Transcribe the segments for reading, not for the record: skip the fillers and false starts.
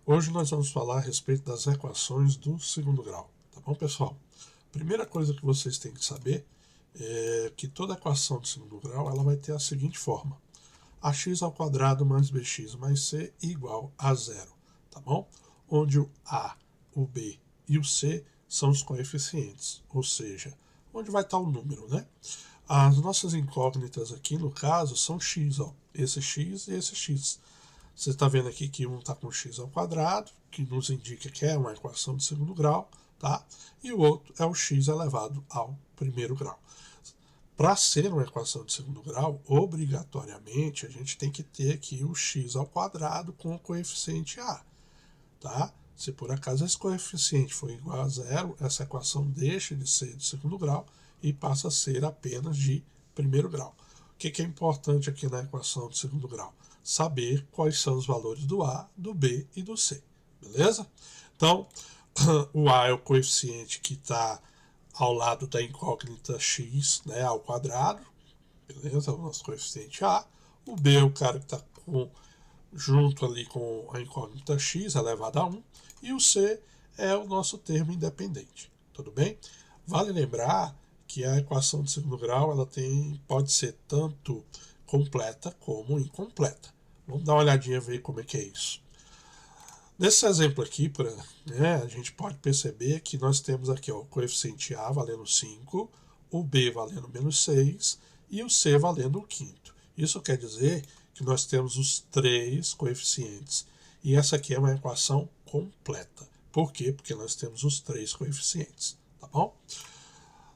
Hoje nós vamos falar a respeito das equações do segundo grau, tá bom, pessoal? Primeira coisa que vocês têm que saber é que toda equação de segundo grau ela vai ter a seguinte forma: ax ao quadrado mais bx mais c igual a zero, tá bom? Onde o a, o b e o c são os coeficientes, ou seja, onde vai estar o número, né? As nossas incógnitas aqui, no caso, são x, ó, esse x e esse x. Você está vendo aqui que um está com x ao quadrado, que nos indica que é uma equação de segundo grau, tá? E o outro é o x elevado ao primeiro grau. Para ser uma equação de segundo grau, obrigatoriamente a gente tem que ter aqui o x ao quadrado com o coeficiente a, tá? Se por acaso esse coeficiente for igual a zero, essa equação deixa de ser de segundo grau e passa a ser apenas de primeiro grau. O que é importante aqui na equação de segundo grau? Saber quais são os valores do a, do b e do c, beleza? Então, o a é o coeficiente que está ao lado da incógnita x, né, ao quadrado, beleza? É o nosso coeficiente a. O b é o cara que está junto ali com a incógnita x elevado a 1, e o c é o nosso termo independente, tudo bem? Vale lembrar que a equação de segundo grau ela pode ser tanto completa como incompleta. Vamos dar uma olhadinha e ver como é que é isso. Nesse exemplo aqui, a gente pode perceber que nós temos aqui ó, o coeficiente a valendo 5, o b valendo menos 6 e o c valendo o quinto. Isso quer dizer que nós temos os três coeficientes. E essa aqui é uma equação completa. Por quê? Porque nós temos os três coeficientes, tá bom?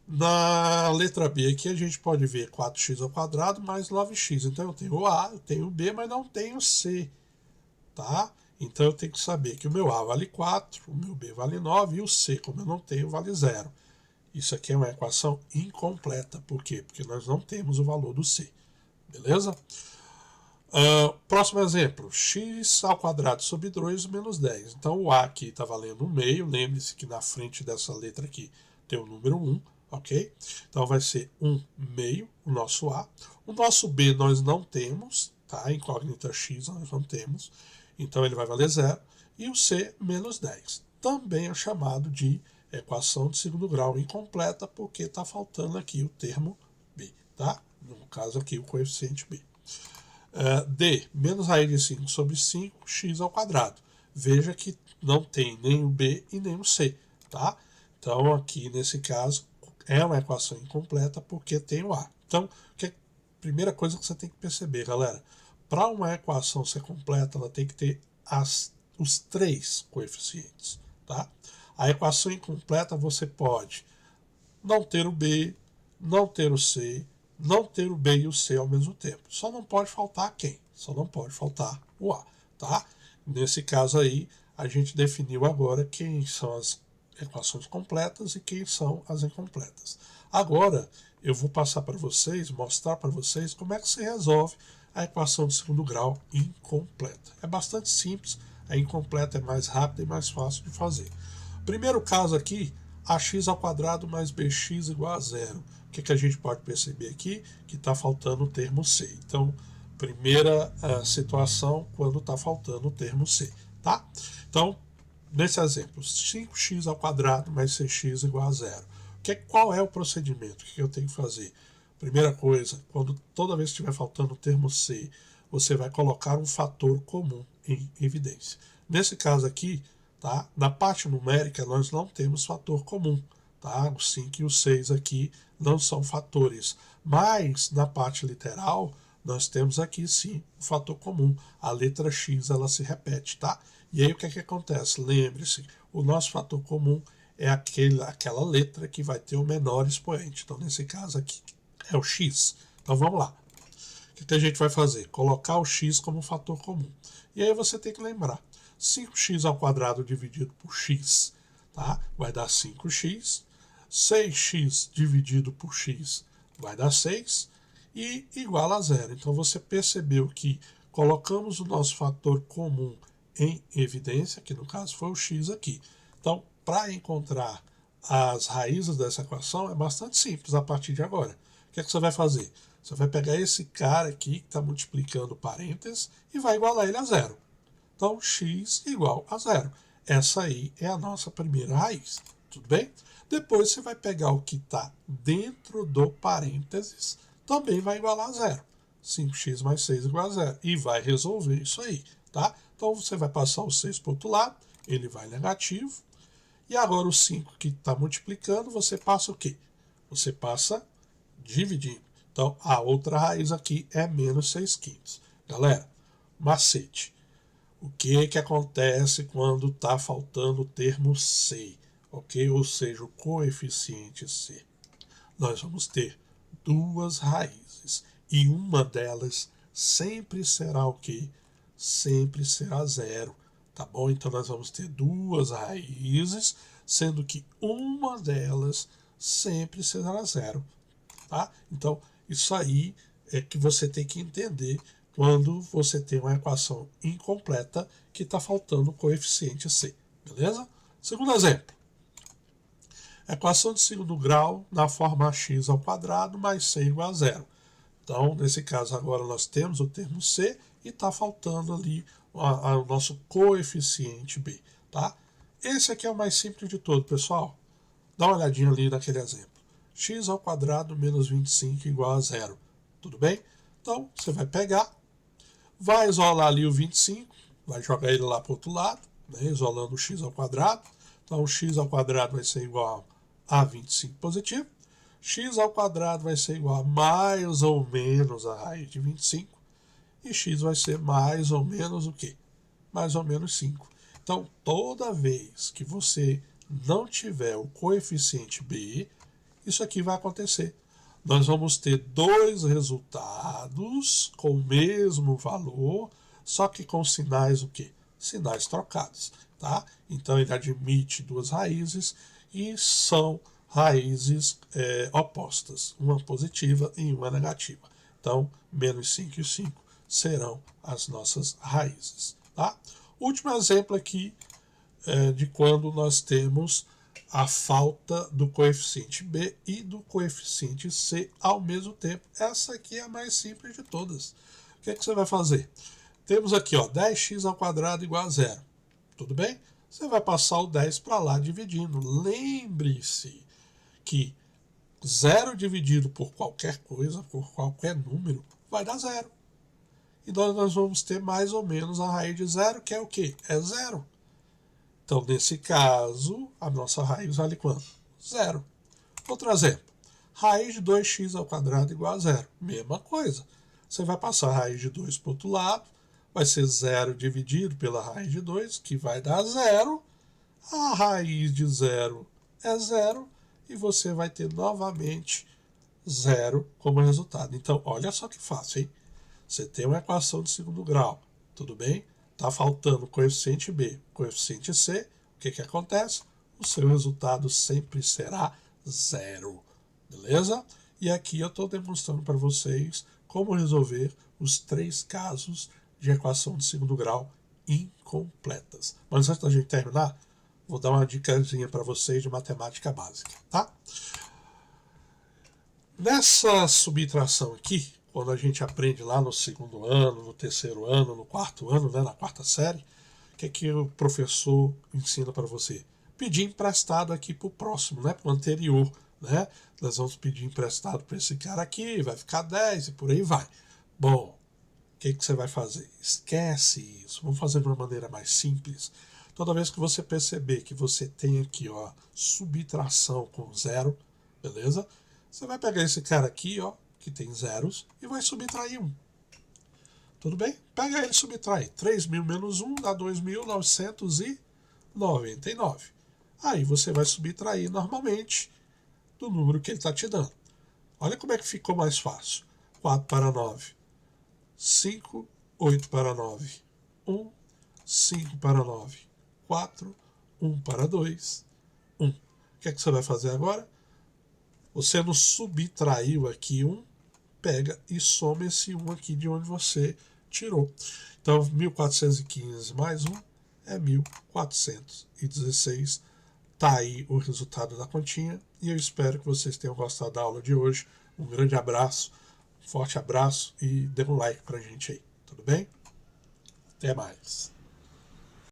Na letra B aqui a gente pode ver 4x ao quadrado mais 9x. Então eu tenho o a, eu tenho o b, mas não tenho o c, tá? Então eu tenho que saber que o meu a vale 4, o meu b vale 9 e o c, como eu não tenho, vale 0. Isso aqui é uma equação incompleta. Por quê? Porque nós não temos o valor do c. Beleza? Próximo exemplo, x ao quadrado sobre 2 menos 10. Então o a aqui está valendo 1 meio. Lembre-se que na frente dessa letra aqui tem o número 1, ok? Então vai ser 1 meio o nosso a. O nosso b nós não temos, tá? Incógnita x nós não temos. Então ele vai valer 0. E o c, menos 10. Também é chamado de equação de segundo grau incompleta, porque está faltando aqui o termo b, tá? No caso aqui o coeficiente b. D, menos raiz de 5 sobre 5, x ao quadrado. Veja que não tem nem o b e nem o c, tá? Então aqui nesse caso é uma equação incompleta porque tem o a. Então, primeira coisa que você tem que perceber, galera, para uma equação ser completa, ela tem que ter os três coeficientes, tá? A equação incompleta você pode não ter o b, não ter o c, não ter o b e o c ao mesmo tempo. Só não pode faltar quem? Só não pode faltar o a, tá? Nesse caso aí, a gente definiu agora quem são as equações completas e quem são as incompletas. Agora, eu vou passar para vocês, mostrar para vocês como é que se resolve a equação de segundo grau incompleta. É bastante simples, a incompleta é mais rápida e mais fácil de fazer. Primeiro caso aqui, ax ao quadrado mais bx igual a zero. O que a gente pode perceber aqui? Que está faltando o termo c. Então, primeira situação, quando está faltando o termo c, tá? Então, nesse exemplo, 5x ao quadrado mais 6x igual a zero. Qual é o procedimento? O que eu tenho que fazer? Primeira coisa, toda vez que estiver faltando o termo c, você vai colocar um fator comum em evidência. Nesse caso aqui, tá? Na parte numérica, nós não temos fator comum. Tá? O 5 e o 6 aqui não são fatores. Mas, na parte literal, nós temos aqui sim o fator comum. A letra x ela se repete. Tá? E aí o que acontece? Lembre-se, o nosso fator comum é aquela letra que vai ter o menor expoente. Então, nesse caso aqui, é o x. Então, vamos lá. O que a gente vai fazer? Colocar o x como fator comum. E aí você tem que lembrar. 5x ao quadrado dividido por x, tá? Vai dar 5x. 6x dividido por x vai dar 6 e igual a zero. Então você percebeu que colocamos o nosso fator comum em evidência, que no caso foi o x aqui. Então, para encontrar as raízes dessa equação é bastante simples a partir de agora. O que você vai fazer? Você vai pegar esse cara aqui que está multiplicando parênteses e vai igualar ele a zero. Então, x igual a 0. Essa aí é a nossa primeira raiz. Tudo bem? Depois você vai pegar o que está dentro do parênteses, também vai igualar a 0. 5x mais 6 igual a 0. E vai resolver isso aí. Tá? Então, você vai passar o 6 para o outro lado, ele vai negativo. E agora o 5 que está multiplicando, você passa o quê? Você passa dividindo. Então, a outra raiz aqui é menos 6/5. Galera, macete. O que acontece quando está faltando o termo C? Ok? Ou seja, o coeficiente C. Nós vamos ter duas raízes. E uma delas sempre será o quê? Sempre será 0. Tá bom? Então, nós vamos ter duas raízes, sendo que uma delas sempre será 0. Tá? Então, isso aí é que você tem que entender quando você tem uma equação incompleta que está faltando o coeficiente C. Beleza? Segundo exemplo. Equação de segundo grau na forma x ao quadrado mais c igual a 0. Então, nesse caso, agora nós temos o termo C e está faltando ali o nosso coeficiente B. Tá? Esse aqui é o mais simples de todo, pessoal. Dá uma olhadinha ali naquele exemplo. X ao quadrado menos 25 igual a 0. Tudo bem? Então, você vai pegar, vai isolar ali o 25, vai jogar ele lá para o outro lado, né, isolando o x ao quadrado. Então, o x ao quadrado vai ser igual a 25 positivo. X ao quadrado vai ser igual a mais ou menos a raiz de 25. E x vai ser mais ou menos o quê? Mais ou menos 5. Então, toda vez que você não tiver o coeficiente B, isso aqui vai acontecer. Nós vamos ter dois resultados com o mesmo valor, só que com sinais o quê? Sinais trocados. Tá? Então, ele admite duas raízes e são raízes opostas, uma positiva e uma negativa. Então, menos 5 e 5 serão as nossas raízes. Tá? Último exemplo aqui de quando nós temos a falta do coeficiente B e do coeficiente C ao mesmo tempo. Essa aqui é a mais simples de todas. O que você vai fazer? Temos aqui 10x ao quadrado igual a 0. Tudo bem? Você vai passar o 10 para lá dividindo. Lembre-se que 0 dividido por qualquer coisa, por qualquer número, vai dar 0. E nós vamos ter mais ou menos a raiz de 0, que é o quê? É 0. Então, nesse caso, a nossa raiz vale quanto? 0. Outro exemplo. Raiz de 2x ao quadrado igual a 0. Mesma coisa. Você vai passar a raiz de 2 para o outro lado. Vai ser 0 dividido pela raiz de 2, que vai dar 0. A raiz de 0 é 0. E você vai ter novamente 0 como resultado. Então, olha só que fácil, hein? Você tem uma equação de segundo grau. Tudo bem? Está faltando coeficiente B, coeficiente C. O que acontece? O seu resultado sempre será 0. Beleza? E aqui eu estou demonstrando para vocês como resolver os 3 casos de equação de segundo grau incompletas. Mas antes da gente terminar, vou dar uma dicasinha para vocês de matemática básica. Tá? Nessa subtração aqui, quando a gente aprende lá no segundo ano, no terceiro ano, no quarto ano, né, na quarta série, o que o professor ensina para você? Pedir emprestado aqui para o próximo, né, para o anterior. Né? Nós vamos pedir emprestado para esse cara aqui, vai ficar 10 e por aí vai. Bom, o que você vai fazer? Esquece isso. Vamos fazer de uma maneira mais simples. Toda vez que você perceber que você tem aqui subtração com 0, beleza? Você vai pegar esse cara aqui, que tem zeros, e vai subtrair 1. Tudo bem? Pega ele e subtrai. 3.000 menos 1 dá 2.999. Aí você vai subtrair normalmente do número que ele está te dando. Olha como é que ficou mais fácil. 4 para 9. 5, 8 para 9. 1, 5 para 9. 4, 1 para 2, 1. O que você vai fazer agora? Você não subtraiu aqui 1, pega e soma esse 1 aqui de onde você tirou. Então, 1.415 mais 1 é 1.416. Está aí o resultado da continha. E eu espero que vocês tenham gostado da aula de hoje. Um grande abraço, um forte abraço e dê um like pra gente aí. Tudo bem? Até mais.